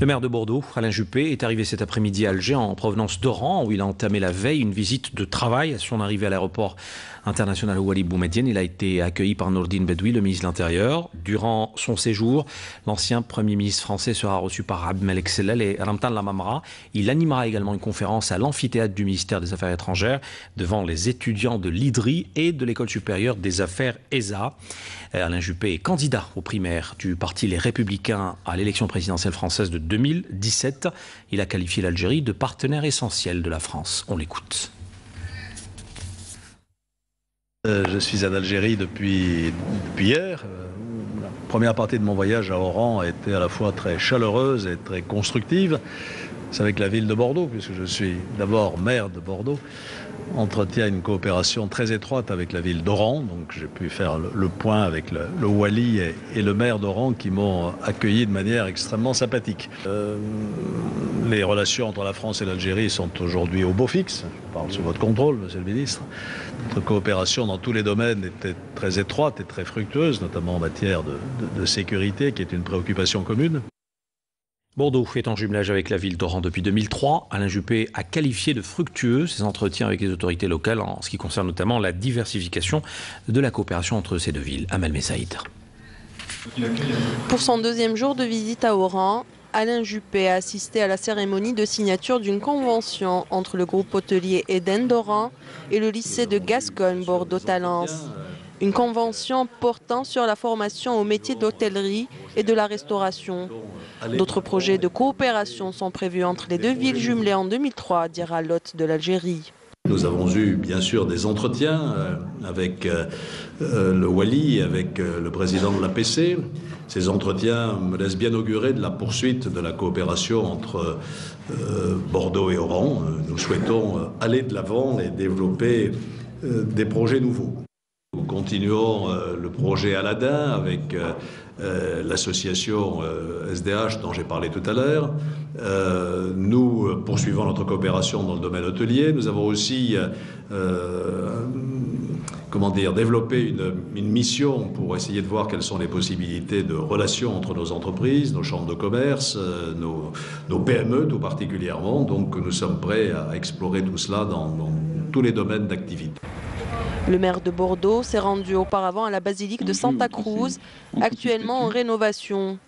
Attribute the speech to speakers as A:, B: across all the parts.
A: Le maire de Bordeaux, Alain Juppé, est arrivé cet après-midi à Alger en provenance d'Oran, où il a entamé la veille une visite de travail. À son arrivée à l'aéroport international Walid Boumedienne, il a été accueilli par Nourdine Bedoui, le ministre de l'Intérieur. Durant son séjour, l'ancien Premier ministre français sera reçu par Abdelmalek Sellal et Ramtan Lamamra. Il animera également une conférence à l'amphithéâtre du ministère des Affaires étrangères devant les étudiants de l'IDRI et de l'École supérieure des affaires ESA. Alain Juppé est candidat aux primaires du parti Les Républicains à l'élection présidentielle française de 2017. Il a qualifié l'Algérie de partenaire essentiel de la France. On l'écoute.
B: Je suis en Algérie depuis hier. La première partie de mon voyage à Oran a été à la fois très chaleureuse et très constructive. C'est avec la ville de Bordeaux, puisque je suis d'abord maire de Bordeaux, entretient une coopération très étroite avec la ville d'Oran. Donc j'ai pu faire le point avec le Wali et le maire d'Oran qui m'ont accueilli de manière extrêmement sympathique. Les relations entre la France et l'Algérie sont aujourd'hui au beau fixe. Je parle sous votre contrôle, monsieur le ministre. Notre coopération dans tous les domaines était très étroite et très fructueuse, notamment en matière de sécurité, qui est une préoccupation commune.
A: Bordeaux est en jumelage avec la ville d'Oran depuis 2003. Alain Juppé a qualifié de fructueux ses entretiens avec les autorités locales en ce qui concerne notamment la diversification de la coopération entre ces deux villes. Amel Messaïd.
C: Pour son deuxième jour de visite à Oran, Alain Juppé a assisté à la cérémonie de signature d'une convention entre le groupe hôtelier Eden d'Oran et le lycée de Gascogne Bordeaux-Talence. Une convention portant sur la formation au métier d'hôtellerie et de la restauration. D'autres projets de coopération sont prévus entre les deux villes jumelées en 2003, dira l'hôte de l'Algérie.
B: Nous avons eu bien sûr des entretiens avec le Wali, avec le président de l'APC. Ces entretiens me laissent bien augurer de la poursuite de la coopération entre Bordeaux et Oran. Nous souhaitons aller de l'avant et développer des projets nouveaux. Nous continuons le projet Aladdin avec l'association SDH dont j'ai parlé tout à l'heure. Nous poursuivons notre coopération dans le domaine hôtelier. Nous avons aussi développé une mission pour essayer de voir quelles sont les possibilités de relations entre nos entreprises, nos chambres de commerce, nos PME tout particulièrement. Donc nous sommes prêts à explorer tout cela dans tous les domaines d'activité.
C: Le maire de Bordeaux s'est rendu auparavant à la basilique de Santa Cruz, actuellement en rénovation.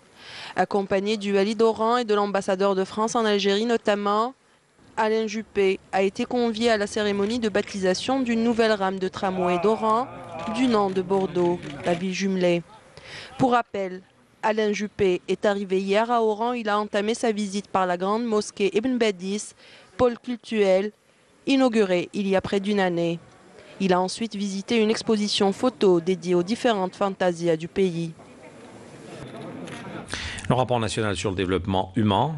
C: Accompagné du Wali d'Oran et de l'ambassadeur de France en Algérie notamment, Alain Juppé a été convié à la cérémonie de baptisation d'une nouvelle rame de tramway d'Oran du nom de Bordeaux, la ville jumelée. Pour rappel, Alain Juppé est arrivé hier à Oran. Il a entamé sa visite par la grande mosquée Ibn Badis, pôle cultuel, inaugurée il y a près d'une année. Il a ensuite visité une exposition photo dédiée aux différentes fantasias du pays.
A: Le rapport national sur le développement humain